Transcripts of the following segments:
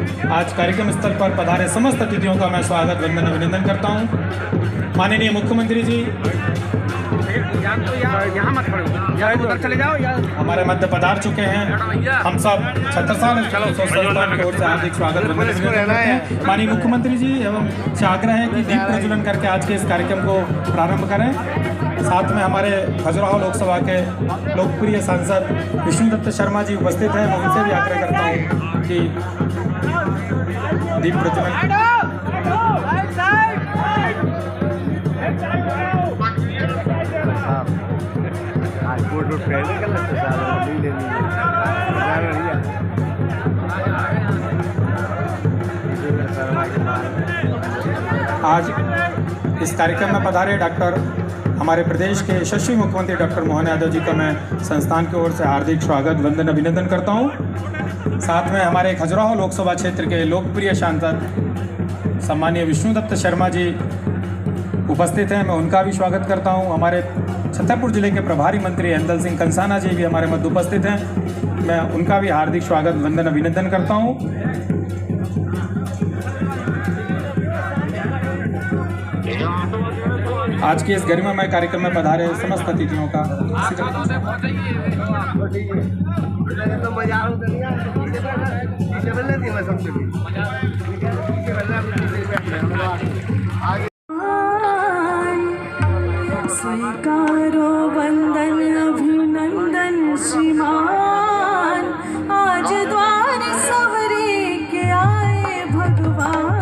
आज कार्यक्रम स्थल पर पधारे समस्त अतिथियों का मैं स्वागत वंदन अभिनंदन करता हूं। माननीय मुख्यमंत्री जी यहाँ मत पड़ो, उधर चले जाओ। हमारे मध्य पधार चुके हैं। हम सब छत्रसाल संस्थान की ओर से हार्दिक स्वागत वंदन अभिनंदन करते हैं। माननीय मुख्यमंत्री जी एवं से आग्रह है कि दीप प्रज्वलन करके आज के इस कार्यक्रम को प्रारंभ करें। साथ में हमारे खजुराहो लोकसभा के लोकप्रिय सांसद विष्णुदत्त शर्मा जी उपस्थित हैं। मैं उनसे भी आग्रह करता हूँ कि दीप प्रज्वलन आज इस कार्यक्रम में पधारे डॉक्टर हमारे प्रदेश के यशस्वी मुख्यमंत्री डॉक्टर मोहन यादव जी का मैं संस्थान की ओर से हार्दिक स्वागत वंदन अभिनंदन करता हूं। साथ में हमारे खजुराहो लोकसभा क्षेत्र के लोकप्रिय सांसद सम्मानीय विष्णुदत्त शर्मा जी उपस्थित हैं। मैं उनका भी स्वागत करता हूं। हमारे छतरपुर जिले के प्रभारी मंत्री हेंदल सिंह कंसाना जी भी हमारे मध्य उपस्थित हैं। मैं उनका भी हार्दिक स्वागत वंदन अभिनंदन करता हूं। आज के इस गरिमामय कार्यक्रम में पधारे समस्त अतिथियों का स्वीकारो वंदन अभिनंदन श्रीमान, आज द्वार सवरे के आए भगवान।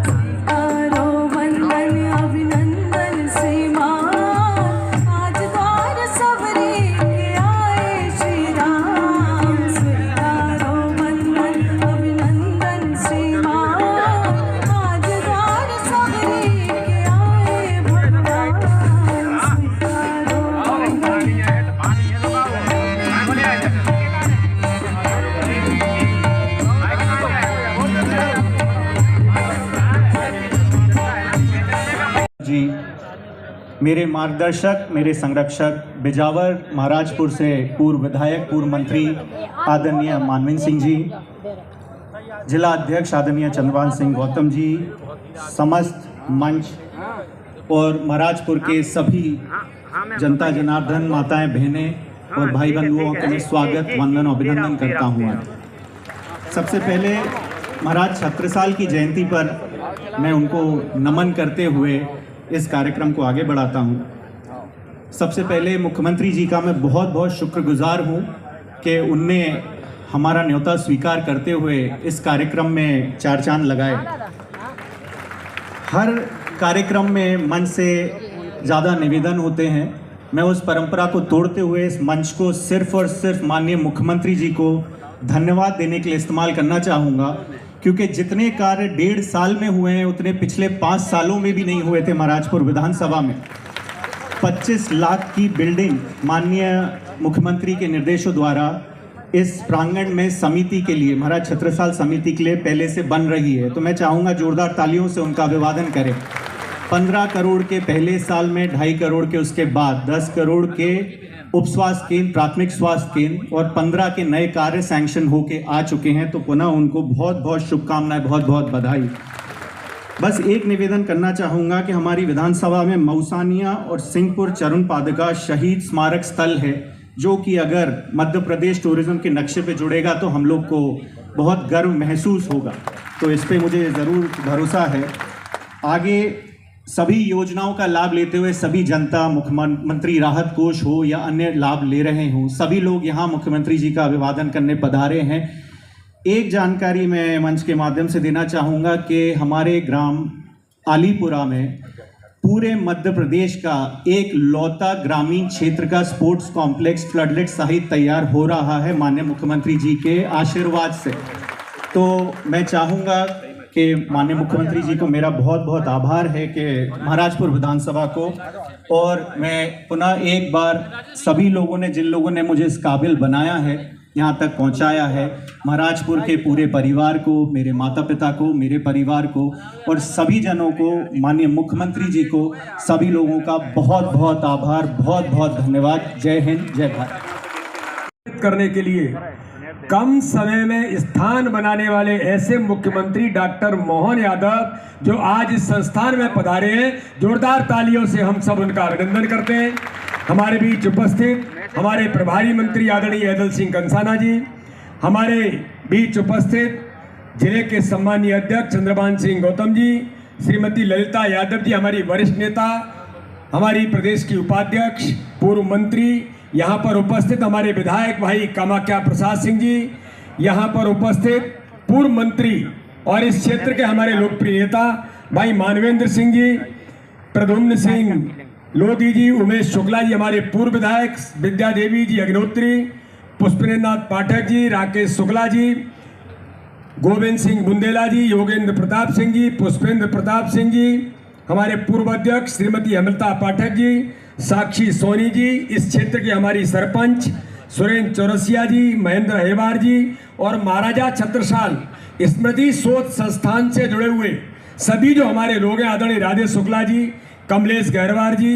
स्वीकारो वंदन अभिनंदन श्रीमान, आज द्वार सवरे के आए श्री राम। स्वीकारो वंदन अभिनंदन श्रीमान, आज द्वार सवरे के आए भगवान। जी, मेरे मार्गदर्शक, मेरे संरक्षक, बिजावर महाराजपुर से पूर्व विधायक, पूर्व मंत्री आदरणीय मानवीन सिंह जी, जिला अध्यक्ष आदरणीय चंद्रभान सिंह गौतम जी, समस्त मंच और महाराजपुर के सभी जनता जनार्दन, माताएं, बहनें और भाई बंधुओं का मैं स्वागत वंदन और अभिनंदन करता हूँ। सबसे पहले महाराज छत्रसाल की जयंती पर मैं उनको नमन करते हुए इस कार्यक्रम को आगे बढ़ाता हूं। सबसे पहले मुख्यमंत्री जी का मैं बहुत बहुत शुक्रगुजार हूं कि उनने हमारा न्योता स्वीकार करते हुए इस कार्यक्रम में चार चांद लगाए। हर कार्यक्रम में मंच से ज़्यादा निवेदन होते हैं। मैं उस परंपरा को तोड़ते हुए इस मंच को सिर्फ और सिर्फ माननीय मुख्यमंत्री जी को धन्यवाद देने के लिए इस्तेमाल करना चाहूँगा, क्योंकि जितने कार्य 1.5 साल में हुए हैं उतने पिछले 5 सालों में भी नहीं हुए थे। महाराजपुर विधानसभा में 25 लाख की बिल्डिंग माननीय मुख्यमंत्री के निर्देशों द्वारा इस प्रांगण में समिति के लिए, महाराज छत्रसाल समिति के लिए पहले से बन रही है। तो मैं चाहूँगा जोरदार तालियों से उनका अभिवादन करें। 15 करोड़ के पहले साल में, 2.5 करोड़ के उसके बाद 10 करोड़ के उप स्वास्थ्य केंद्र, प्राथमिक स्वास्थ्य केंद्र और 15 के नए कार्य सैंक्शन होके आ चुके हैं। तो पुनः उनको बहुत बहुत शुभकामनाएं, बहुत बहुत बधाई। बस एक निवेदन करना चाहूँगा कि हमारी विधानसभा में मऊसानिया और सिंहपुर चरुण पादुका शहीद स्मारक स्थल है, जो कि अगर मध्य प्रदेश टूरिज्म के नक्शे पे जुड़ेगा तो हम लोग को बहुत गर्व महसूस होगा। तो इस पर मुझे ज़रूर भरोसा है। आगे सभी योजनाओं का लाभ लेते हुए सभी जनता, मुख्यमंत्री राहत कोष हो या अन्य लाभ ले रहे हों, सभी लोग यहाँ मुख्यमंत्री जी का अभिवादन करने पधारे हैं। एक जानकारी मैं मंच के माध्यम से देना चाहूँगा कि हमारे ग्राम आलीपुरा में पूरे मध्य प्रदेश का एक लौता ग्रामीण क्षेत्र का स्पोर्ट्स कॉम्प्लेक्स फ्लडलाइट सहित तैयार हो रहा है माननीय मुख्यमंत्री जी के आशीर्वाद से। तो मैं चाहूँगा कि माननीय मुख्यमंत्री जी को मेरा बहुत बहुत आभार है कि महाराजपुर विधानसभा को, और मैं पुनः एक बार सभी लोगों ने, जिन लोगों ने मुझे इस काबिल बनाया है, यहाँ तक पहुँचाया है, महाराजपुर के पूरे परिवार को, मेरे माता पिता को, मेरे परिवार को और सभी जनों को, माननीय मुख्यमंत्री जी को, सभी लोगों का बहुत बहुत आभार, बहुत बहुत धन्यवाद। जय हिंद, जय भारत। करने के लिए कम समय में स्थान बनाने वाले ऐसे मुख्यमंत्री डॉक्टर मोहन यादव जो आज इस संस्थान में पधारे हैं, जोरदार तालियों से हम सब उनका अभिनंदन करते हैं। हमारे बीच उपस्थित हमारे प्रभारी मंत्री आदरणीय ऐदल सिंह कंसाना जी, हमारे बीच उपस्थित जिले के सम्मानीय अध्यक्ष चंद्रभान सिंह गौतम जी, श्रीमती ललिता यादव जी हमारी वरिष्ठ नेता, हमारी प्रदेश की उपाध्यक्ष, पूर्व मंत्री, यहाँ पर उपस्थित हमारे विधायक भाई कामाख्या प्रसाद सिंह जी, यहाँ पर उपस्थित पूर्व मंत्री और इस क्षेत्र के हमारे लोकप्रिय नेता भाई मानवेंद्र सिंह जी, प्रद्युम्न सिंह लोधी जी, उमेश शुक्ला जी हमारे पूर्व विधायक, विद्या देवी जी अग्निहोत्री, पुष्पेंद्र नाथ पाठक जी, राकेश शुक्ला जी, गोविंद सिंह बुंदेला जी, योगेंद्र प्रताप सिंह जी, पुष्पेंद्र प्रताप सिंह जी, हमारे पूर्व अध्यक्ष श्रीमती अमृता पाठक जी, साक्षी सोनी जी, इस क्षेत्र के हमारी सरपंच सुरेंद्र चौरसिया जी, महेंद्र हेवार जी और महाराजा छत्रसाल स्मृति शोध संस्थान से जुड़े हुए सभी जो हमारे लोग हैं, आदरणीय राधे शुक्ला जी, कमलेश गहरवार जी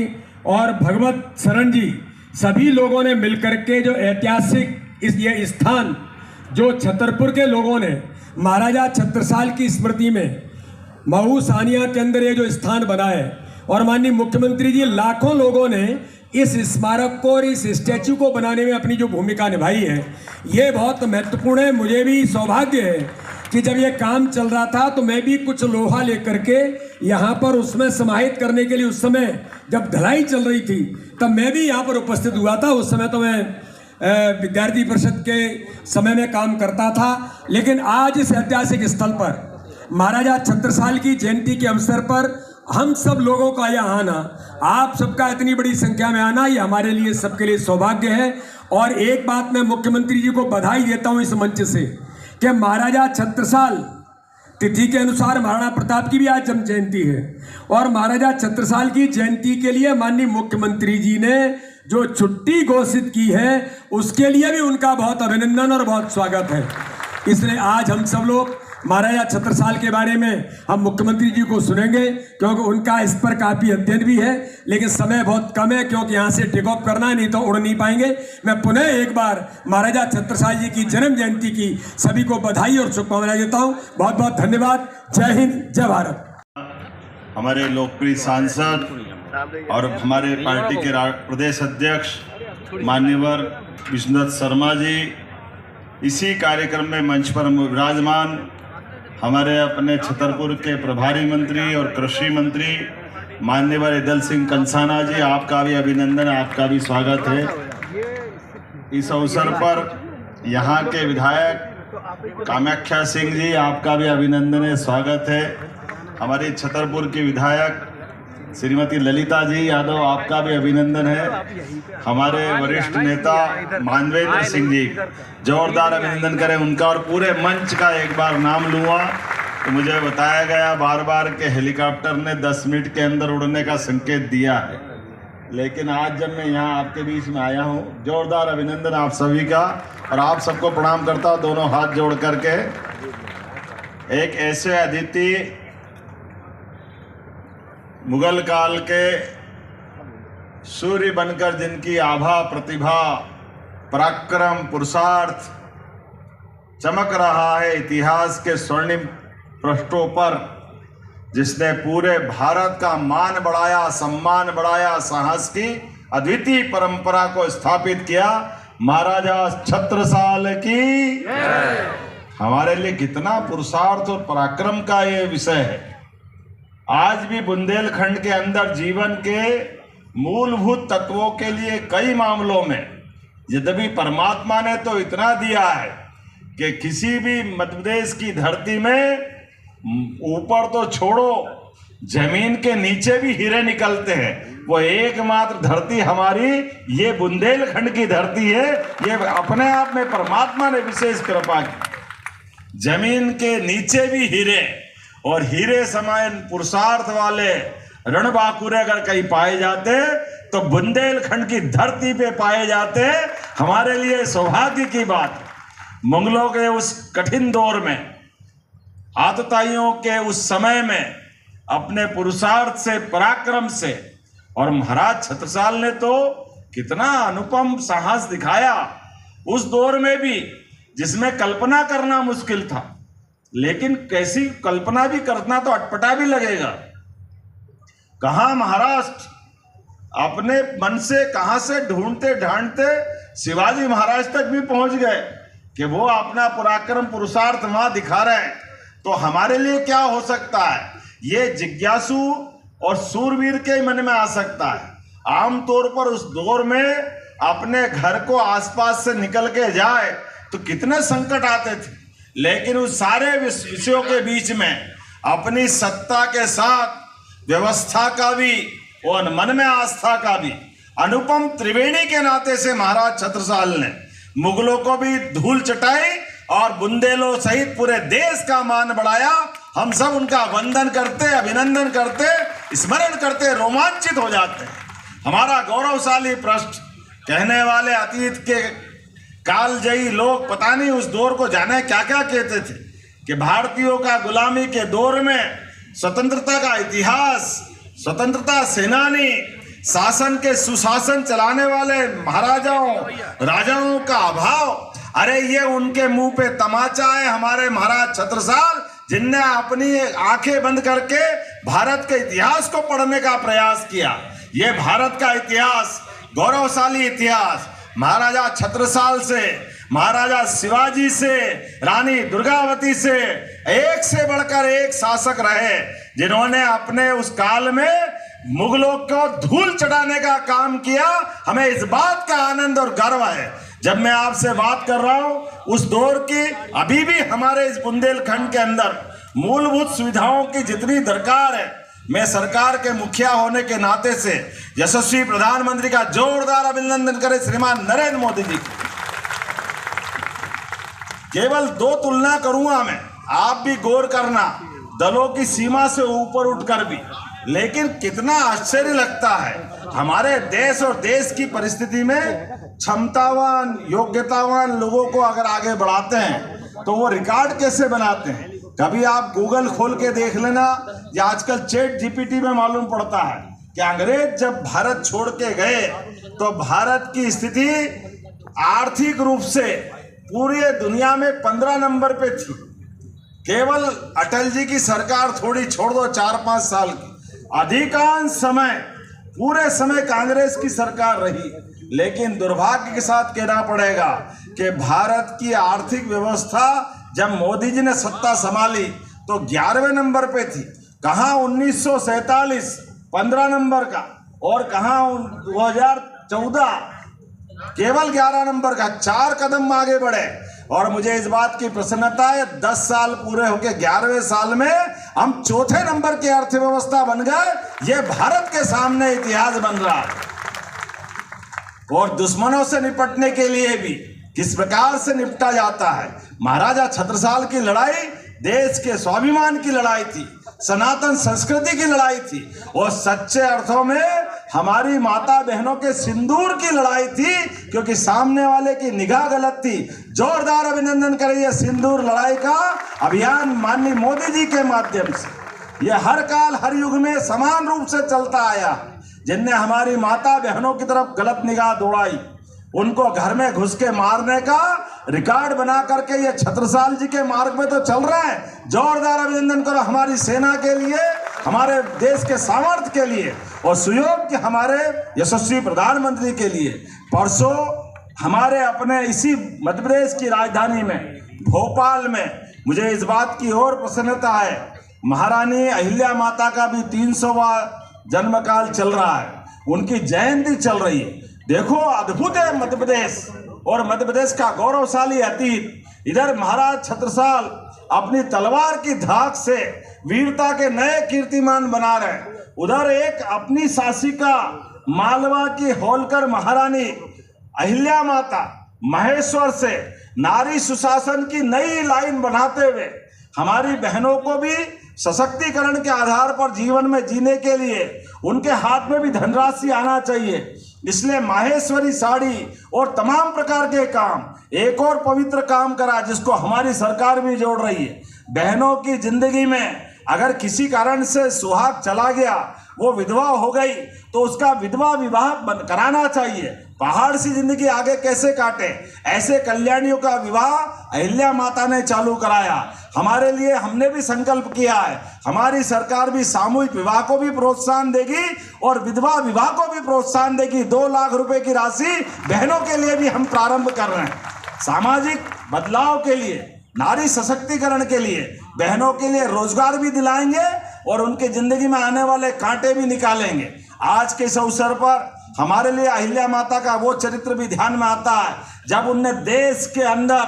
और भगवत शरण जी, सभी लोगों ने मिलकर के जो ऐतिहासिक ये स्थान जो छतरपुर के लोगों ने महाराजा छत्रसाल की स्मृति में महू सानिया के अंदर ये जो स्थान बना है और माननीय मुख्यमंत्री जी लाखों लोगों ने इस स्मारक को और इस स्टैच्यू को बनाने में अपनी जो भूमिका निभाई है, ये बहुत महत्वपूर्ण है। मुझे भी सौभाग्य है कि जब ये काम चल रहा था तो मैं भी कुछ लोहा लेकर के यहाँ पर उसमें समाहित करने के लिए, उस समय जब ढलाई चल रही थी तब मैं भी यहाँ पर उपस्थित हुआ था। उस समय तो मैं विद्यार्थी परिषद के समय में काम करता था, लेकिन आज इस ऐतिहासिक स्थल पर महाराजा छत्रसाल की जयंती के अवसर पर हम सब लोगों का यहाँ आना, आप सबका इतनी बड़ी संख्या में आना, ये हमारे लिए सबके लिए सौभाग्य है। और एक बात मैं मुख्यमंत्री जी को बधाई देता हूँ इस मंच से कि महाराजा छत्रसाल तिथि के अनुसार महाराणा प्रताप की भी आज जन्म जयंती है और महाराजा छत्रसाल की जयंती के लिए माननीय मुख्यमंत्री जी ने जो छुट्टी घोषित की है उसके लिए भी उनका बहुत अभिनंदन और बहुत स्वागत है। इसलिए आज हम सब लोग महाराजा छत्रसाल के बारे में हम मुख्यमंत्री जी को सुनेंगे, क्योंकि उनका इस पर काफ़ी अध्ययन भी है, लेकिन समय बहुत कम है क्योंकि यहाँ से टेक ऑफ करना है, नहीं तो उड़ नहीं पाएंगे। मैं पुनः एक बार महाराजा छत्रसाल जी की जन्म जयंती की सभी को बधाई और शुभकामनाएं देता हूँ। बहुत बहुत धन्यवाद। जय हिंद, जय भारत। हमारे लोकप्रिय सांसद और हमारे पार्टी के प्रदेश अध्यक्ष मान्यवर विष्णुदत्त शर्मा जी, इसी कार्यक्रम में मंच पर विराजमान हमारे अपने छतरपुर के प्रभारी मंत्री और कृषि मंत्री माननीय ऐदल सिंह कंसाना जी, आपका भी अभिनंदन, आपका भी स्वागत है। इस अवसर पर यहाँ के विधायक कामाख्या सिंह जी, आपका भी अभिनंदन है, स्वागत है। हमारी छतरपुर की विधायक श्रीमती ललिता जी यादव, आपका भी अभिनंदन है। हमारे वरिष्ठ नेता मानवेंद्र सिंह जी, जोरदार अभिनंदन करें उनका। और पूरे मंच का एक बार नाम लूँगा तो मुझे बताया गया बार बार कि हेलीकॉप्टर ने 10 मिनट के अंदर उड़ने का संकेत दिया है, लेकिन आज जब मैं यहाँ आपके बीच में आया हूँ, जोरदार अभिनंदन आप सभी का और आप सबको प्रणाम करता हूँ दोनों हाथ जोड़ करके। एक ऐसे अतिथि मुगल काल के सूर्य बनकर जिनकी आभा, प्रतिभा, पराक्रम, पुरुषार्थ चमक रहा है इतिहास के स्वर्णिम पृष्ठों पर, जिसने पूरे भारत का मान बढ़ाया, सम्मान बढ़ाया, साहस की अद्वितीय परंपरा को स्थापित किया, महाराजा छत्रसाल की। हमारे लिए कितना पुरुषार्थ और पराक्रम का ये विषय है। आज भी बुंदेलखंड के अंदर जीवन के मूलभूत तत्वों के लिए कई मामलों में यद्यपि परमात्मा ने तो इतना दिया है कि किसी भी मध्य प्रदेश की धरती में ऊपर तो छोड़ो, जमीन के नीचे भी हीरे निकलते हैं। वो एकमात्र धरती हमारी ये बुंदेलखंड की धरती है। ये अपने आप में परमात्मा ने विशेष कृपा की। जमीन के नीचे भी हीरे, और हीरे समान पुरुषार्थ वाले रणबांकुरे अगर कहीं पाए जाते तो बुंदेलखंड की धरती पे पाए जाते। हमारे लिए सौभाग्य की बात, मुगलों के उस कठिन दौर में, आतताइयों के उस समय में अपने पुरुषार्थ से, पराक्रम से, और महाराज छत्रसाल ने तो कितना अनुपम साहस दिखाया उस दौर में भी, जिसमें कल्पना करना मुश्किल था। लेकिन कैसी कल्पना भी करना तो अटपटा भी लगेगा। कहां महाराष्ट्र अपने मन से कहां से ढूंढते ढांढते शिवाजी महाराज तक भी पहुंच गए कि वो अपना पराक्रम पुरुषार्थ वहां दिखा रहे हैं। तो हमारे लिए क्या हो सकता है, ये जिज्ञासु और सूरवीर के मन में आ सकता है। आमतौर पर उस दौर में अपने घर को आसपास से निकल के जाए तो कितने संकट आते थे, लेकिन उस सारे विषयों के बीच में अपनी सत्ता के साथ व्यवस्था का भी और मन में आस्था का भी अनुपम त्रिवेणी के नाते से महाराज छत्रसाल ने मुगलों को भी धूल चटाई और बुंदेलों सहित पूरे देश का मान बढ़ाया। हम सब उनका वंदन करते, अभिनंदन करते, स्मरण करते, रोमांचित हो जाते हैं। हमारा गौरवशाली पृष्ठ कहने वाले अतीत के कालजयी लोग पता नहीं उस दौर को जाने क्या क्या कहते थे कि भारतीयों का गुलामी के दौर में स्वतंत्रता का इतिहास, स्वतंत्रता सेनानी, शासन के सुशासन चलाने वाले महाराजाओं राजाओं का अभाव। अरे ये उनके मुंह पे तमाचा है हमारे महाराज छत्रसाल, जिनने अपनी आंखें बंद करके भारत के इतिहास को पढ़ने का प्रयास किया। ये भारत का इतिहास, गौरवशाली इतिहास, महाराजा छत्रसाल से, महाराजा शिवाजी से, रानी दुर्गावती से बढ़कर एक शासक रहे जिन्होंने अपने उस काल में मुगलों को धूल चढ़ाने का काम किया। हमें इस बात का आनंद और गर्व है जब मैं आपसे बात कर रहा हूं उस दौर की। अभी भी हमारे इस बुंदेलखंड के अंदर मूलभूत सुविधाओं की जितनी दरकार है, मैं सरकार के मुखिया होने के नाते से यशस्वी प्रधानमंत्री का जोरदार अभिनंदन करें श्रीमान नरेंद्र मोदी जी की। केवल दो तुलना करूंगा मैं, आप भी गौर करना, दलों की सीमा से ऊपर उठकर भी। लेकिन कितना आश्चर्य लगता है, हमारे देश और देश की परिस्थिति में क्षमतावान, योग्यतावान लोगों को अगर आगे बढ़ाते हैं तो वो रिकॉर्ड कैसे बनाते हैं। कभी आप गूगल खोल के देख लेना, या आजकल चैट जीपीटी में मालूम पड़ता है कि अंग्रेज जब भारत छोड़ के गए तो भारत की स्थिति आर्थिक रूप से पूरी दुनिया में 15 नंबर पे थी। केवल अटल जी की सरकार थोड़ी छोड़ दो 4-5 साल की, अधिकांश समय पूरे समय कांग्रेस की सरकार रही। लेकिन दुर्भाग्य के साथ कहना पड़ेगा कि भारत की आर्थिक व्यवस्था जब मोदी जी ने सत्ता संभाली तो 11वें नंबर पे थी। कहाँ 1947 15 नंबर का, और कहाँ 2014 केवल 11 नंबर का। 4 कदम आगे बढ़े। और मुझे इस बात की प्रसन्नता है 10 साल पूरे होके 11वें साल में हम 4थे नंबर की अर्थव्यवस्था बन गए। ये भारत के सामने इतिहास बन रहा है। और दुश्मनों से निपटने के लिए भी किस प्रकार से निपटा जाता है। महाराजा छत्रसाल की लड़ाई देश के स्वाभिमान की लड़ाई थी, सनातन संस्कृति की लड़ाई थी, और सच्चे अर्थों में हमारी माता बहनों के सिंदूर की लड़ाई थी, क्योंकि सामने वाले की निगाह गलत थी। जोरदार अभिनंदन करिए सिंदूर लड़ाई का अभियान माननीय मोदी जी के माध्यम से। यह हर काल हर युग में समान रूप से चलता आया। जिनने हमारी माता बहनों की तरफ गलत निगाह दौड़ाई, उनको घर में घुस के मारने का रिकॉर्ड बना करके ये छत्रसाल जी के मार्ग में तो चल रहे हैं। जोरदार अभिनंदन करो हमारी सेना के लिए, हमारे देश के सामर्थ्य के लिए, और सुयोग के हमारे यशस्वी प्रधानमंत्री के लिए। परसों हमारे अपने इसी मध्य प्रदेश की राजधानी में भोपाल में मुझे इस बात की और प्रसन्नता है, महारानी अहिल्या माता का भी 300वां जन्मकाल चल रहा है, उनकी जयंती चल रही है। देखो अद्भुत है मध्य प्रदेश, और मध्य प्रदेश का गौरवशाली अतीत। इधर महाराज छत्रसाल अपनी तलवार की धाक से वीरता के नए कीर्तिमान बना रहे, उधर एक अपनी शासिका मालवा की होलकर महारानी अहिल्या माता महेश्वर से नारी सुशासन की नई लाइन बढ़ाते हुए हमारी बहनों को भी सशक्तिकरण के आधार पर जीवन में जीने के लिए उनके हाथ में भी धनराशि आना चाहिए। इसलिए माहेश्वरी साड़ी और तमाम प्रकार के काम, एक और पवित्र काम करा जिसको हमारी सरकार भी जोड़ रही है। बहनों की जिंदगी में अगर किसी कारण से सुहाग चला गया, वो विधवा हो गई तो उसका विधवा विवाह कराना चाहिए। पहाड़ सी जिंदगी आगे कैसे काटे, ऐसे कल्याणियों का विवाह अहिल्या माता ने चालू कराया। हमारे लिए हमने भी संकल्प किया है, हमारी सरकार भी सामूहिक विवाह को भी प्रोत्साहन देगी और विधवा विवाह को भी प्रोत्साहन देगी। 2 लाख रुपए की राशि बहनों के लिए भी हम प्रारंभ कर रहे हैं। सामाजिक बदलाव के लिए, नारी सशक्तिकरण के लिए, बहनों के लिए रोजगार भी दिलाएंगे और उनके जिंदगी में आने वाले कांटे भी निकालेंगे। आज के इस अवसर पर हमारे लिए अहिल्या माता का वो चरित्र भी ध्यान में आता है जब उनने देश के अंदर,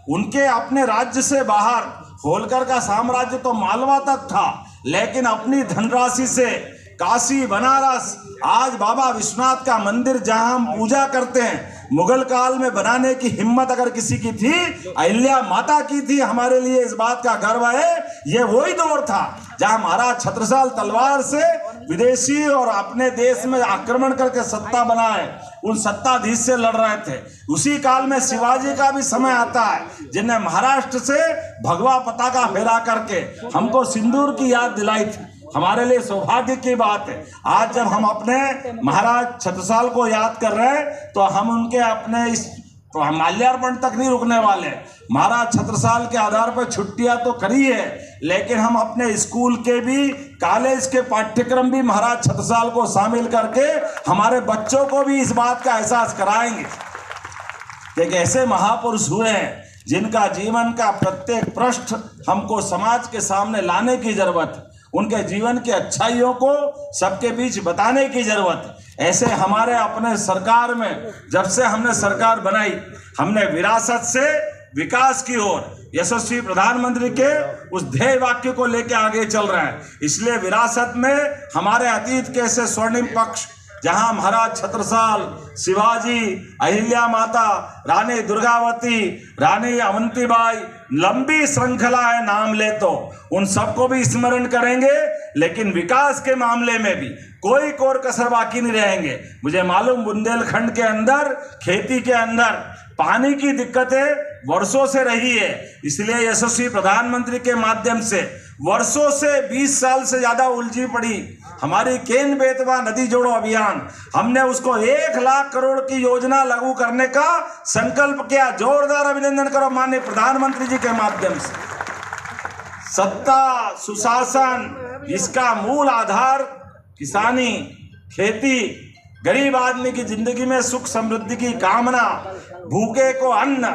उनके अपने राज्य से बाहर, होलकर का साम्राज्य तो मालवा तक था, लेकिन अपनी धनराशि से काशी, बनारस, आज बाबा विश्वनाथ का मंदिर जहां हम पूजा करते हैं, मुगल काल में बनाने की हिम्मत अगर किसी की थी, अहिल्या माता की थी। हमारे लिए इस बात का गर्व है। ये वही दौर था जहां महाराज छत्रसाल तलवार से विदेशी और अपने देश में आक्रमण करके सत्ता बनाए, उन सत्ताधीश से लड़ रहे थे। उसी काल में शिवाजी का भी समय आता है जिन्हें महाराष्ट्र से भगवा पताका फहरा करके हमको सिंदूर की याद दिलाई थी। हमारे लिए सौभाग्य की बात है आज जब हम अपने महाराज छत्रसाल को याद कर रहे हैं तो हम उनके अपने इस माल्यार्पण तक नहीं रुकने वाले। महाराज छत्रसाल के आधार पर छुट्टियां तो करी है, लेकिन हम अपने स्कूल के भी, कॉलेज के पाठ्यक्रम भी महाराज छत्रसाल को शामिल करके हमारे बच्चों को भी इस बात का एहसास कराएंगे कि एक ऐसे महापुरुष हुए हैं जिनका जीवन का प्रत्येक पृष्ठ हमको समाज के सामने लाने की जरूरत है। उनके जीवन की अच्छाइयों को सबके बीच बताने की जरूरत है। ऐसे हमारे अपने सरकार में, जब से हमने सरकार बनाई, हमने विरासत से विकास की ओर यशस्वी प्रधानमंत्री के उस ध्येय वाक्य को लेकर आगे चल रहे हैं। इसलिए विरासत में हमारे अतीत के ऐसे स्वर्णिम पक्ष, जहां महाराज छत्रसाल, शिवाजी, अहिल्या माता, रानी दुर्गावती, रानी अवंतीबाई, लंबी श्रृंखला है, नाम ले तो उन सबको भी स्मरण करेंगे। लेकिन विकास के मामले में भी कोई कोर कसर बाकी नहीं रहेंगे। मुझे मालूम बुंदेलखंड के अंदर, खेती के अंदर पानी की दिक्कतें वर्षों से रही है, इसलिए यशस्वी प्रधानमंत्री के माध्यम से वर्षों से 20 साल से ज्यादा उलझी पड़ी हमारी केन बेतवा नदी जोड़ो अभियान, हमने उसको 1 लाख करोड़ की योजना लागू करने का संकल्प किया। जोरदार अभिनंदन करो माननीय प्रधानमंत्री जी के माध्यम से। सत्ता, सुशासन, इसका मूल आधार किसानी, खेती, गरीब आदमी की जिंदगी में सुख समृद्धि की कामना, भूखे को अन्न,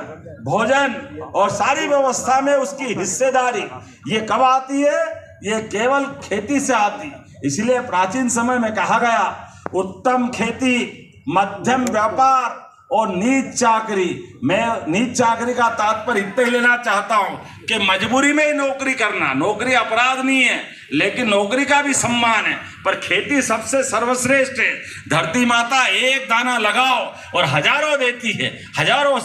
भोजन और सारी व्यवस्था में उसकी हिस्सेदारी, ये कब आती है? ये केवल खेती से आती। इसलिए प्राचीन समय में कहा गया, उत्तम खेती, मध्यम व्यापार और नीच चाकरी। मैं नीच चाकरी का तात्पर्य इतना ही लेना चाहता हूं कि मजबूरी में ही नौकरी करना, नौकरी अपराध नहीं है, लेकिन नौकरी का भी सम्मान है, पर खेती सबसे सर्वश्रेष्ठ है। धरती माता एक दाना लगाओ और हजारों देती है, हजारों